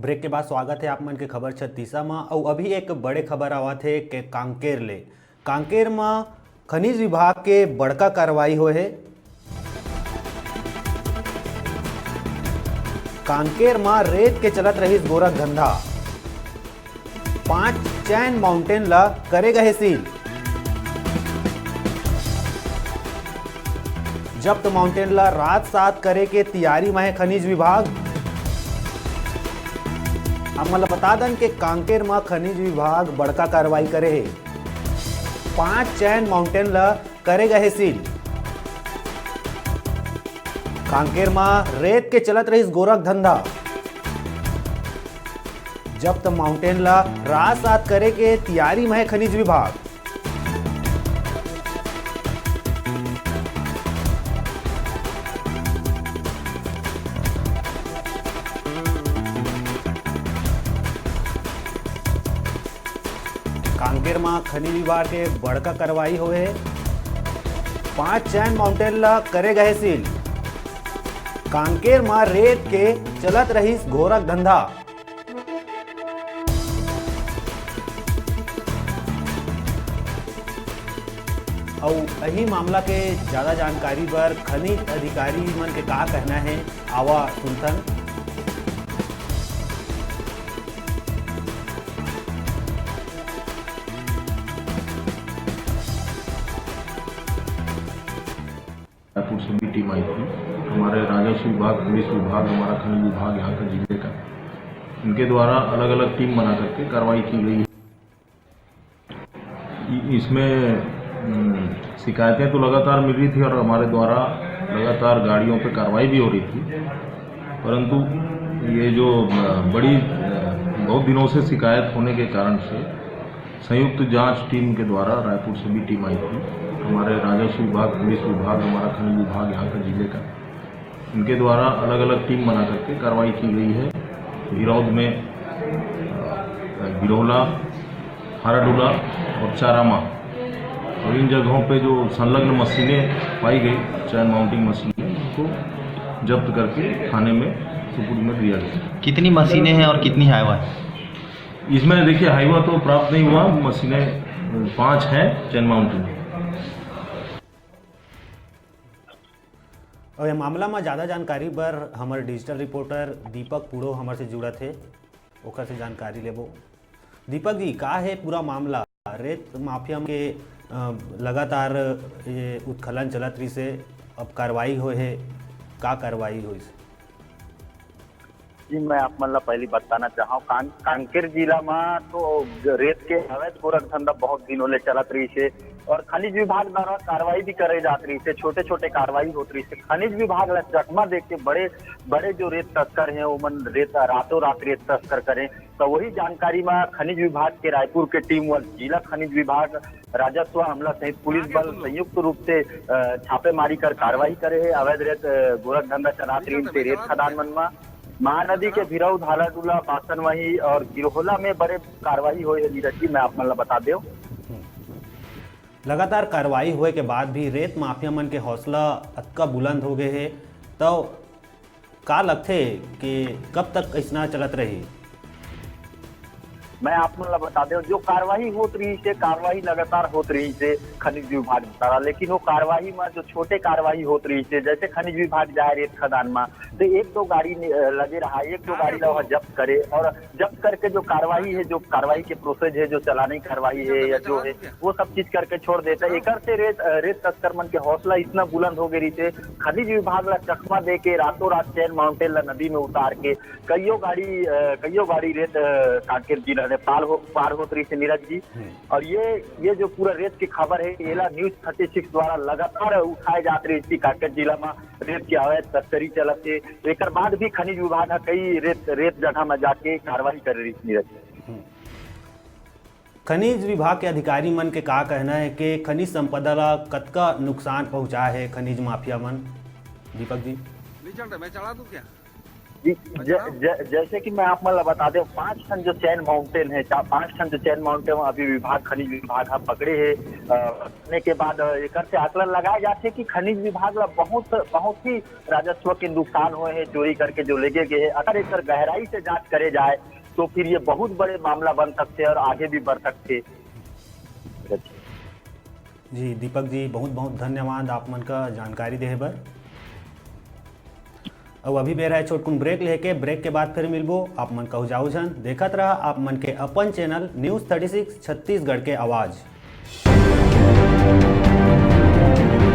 Break के बाद स्वागत है आप मन के खबर 36 में। और अभी एक बड़े खबर आवत है कि कांकेर में खनिज विभाग के बड़का कार्रवाई हुए है। कांकेर में रेत के चलत रही गोरख धंधा, 5 चैन माउंटेन ला करेगा है सील। जब्त माउंटेन ला रात सात करे के तैयारी में है खनिज विभाग। हम मतलब बता दें कि कांकेर में खनिज विभाग बड़का कार्रवाई करे है, 5 चैन माउंटेन ला करेगा है सील। कांकेर में रेत के चलत रही गोरख धंधा, जब्त माउंटेन ला रात सात करे के तैयारी में है खनिज विभाग। कांकेर में खनिज विभाग के बड़का कार्रवाई हुए है, 5 चैन माउंटेन ला करेगा है सील। कांकेर में रेत के चलत रही गोरख धंधा। और यही मामला के ज्यादा जानकारी पर खनिज अधिकारी मन के का कहना है, आवा सुनथन। रायपुर से भी टीम आई थी, हमारे राजस्व विभाग, पुलिस विभाग, हमारा खनिज विभाग यहाँ का जिले का, इनके द्वारा अलग अलग टीम बना करके कार्रवाई की गई है। इसमें शिकायतें तो लगातार मिल रही थी और हमारे द्वारा लगातार गाड़ियों पर कार्रवाई भी हो रही थी, परंतु ये जो बहुत दिनों से शिकायत होने के कारण से संयुक्त जांच टीम के द्वारा रायपुर से भी टीम आई थी, हमारे राजस्व विभाग, पुलिस विभाग, हमारा खनिज विभाग यहाँ का जिले का, इनके द्वारा अलग अलग टीम बना करके कार्रवाई की गई है। हिरौद में बिरोला, हाराडूला और चारामा, और इन जगहों पे जो संलग्न मशीनें पाई गई, चैन माउंटिंग मशीनें, उनको जब्त करके थाने में सुपुर्द में दिया गया। कितनी मशीनें हैं और कितनी हाईवा है? इसमें देखिए हाईवा तो प्राप्त नहीं हुआ, मशीनें 5 हैं चैन माउंटिंग। और ये मामला में ज़्यादा जानकारी पर हमारे डिजिटल रिपोर्टर दीपक पुड़ो हमारे से जुड़ा थे, ओकर से जानकारी लेबो। दीपक जी, का है पूरा मामला? रेत माफिया के लगातार ये उत्खनन चलत रही से अब कार्रवाई हुए है, का कार्रवाई हुई? जी, मैं आप मतलब पहले बताना चाहूँ, कांकेर जिला में तो रेत के अवैध गोरख धंधा बहुत दिनों ले चलत रही है और खनिज विभाग द्वारा कार्रवाई भी करे जात रही है, छोटे छोटे कार्रवाई होत रही है। खनिज विभाग चकमा देख के बड़े जो रेत तस्कर हैं वो मन रेत रातों रात रेत तस्कर करें, तो वही जानकारी में खनिज विभाग के रायपुर के टीम व जिला खनिज विभाग, राजस्व हमला सहित पुलिस बल संयुक्त रूप से छापेमारी कर कार्रवाई करे है। अवैध रेत गोरख धंधा चलात रही रेत खदान मन में महानदी के भिरौद, हालाडूला, बासनवही और गिरहोला में बड़े कार्रवाई हुई है। नीरज जी, मैं आप मतलब बता दूं, लगातार कार्रवाई हुए के बाद भी रेत माफिया मन के हौसला अतका बुलंद हो गए है, तो का लगते कि कब तक ऐसा चलत रही? मैं आप मतलब बता दूं, जो कार्रवाई होत रही है, कार्रवाई लगातार होत रही है खनिज विभाग द्वारा, लेकिन वो कार्रवाई में जो छोटे कार्रवाई होत रही है, जैसे खनिज विभाग जाए रेत खदान में तो 1-2 गाड़ी लगे रहा, 1-2 गाड़ी ला जब्त करे और जब्त करके जो कार्रवाई है, जो कार्रवाई के प्रोसेस है, जो चलाने की कार्रवाई है या जो है वो सब चीज करके छोड़ देता है। एक से रेत तस्कर मन के हौसला इतना बुलंद हो गई थे, खनिज विभाग ला चकमा दे के रातों रात चैन माउंटेन ला नदी में उतार के कईयों गाड़ी रेत कांकेर जिला ने पार होत रही है। नीरज जी, और ये जो पूरा रेत की खबर है, एला न्यूज 36 द्वारा लगातार उठाए जाते रही थी। कांकेर जिला में रेत की अवैध तस्करी चलत है, एक बाद भी खनिज विभाग कई रेत जगह में जाके कार्रवाई कर रही थी। नीरज, खनिज विभाग के अधिकारी मन के का कहना है कि खनिज संपदा ला कतका नुकसान पहुंचा है खनिज माफिया मन? दीपक जी, मैं चला दूं क्या? जी, जैसे कि मैं आप मतलब बता दें 5 टन जो चैन माउंटेन है 5 टन जो चैन माउंटेन अभी विभाग खनिज विभाग हम पकड़े है करने के बाद एक से आकलन लगाए जाते कि खनिज विभाग ला बहुत बहुत ही राजस्व के नुकसान हुए हैं चोरी करके जो लेके गए हैं। अगर इस पर गहराई से जांच करे जाए तो फिर ये बहुत बड़े मामला बन सकते हैं और आगे भी बढ़ सकते। जी दीपक जी बहुत बहुत धन्यवाद आप मन का जानकारी देहे बर। अब अभी बेरा है छोटकुन ब्रेक लेके ब्रेक के बाद फिर मिलबो आप मन कहु जाऊ जन देखत रहा आप मन के अपन चैनल न्यूज़ 36 छत्तीसगढ़ के आवाज़।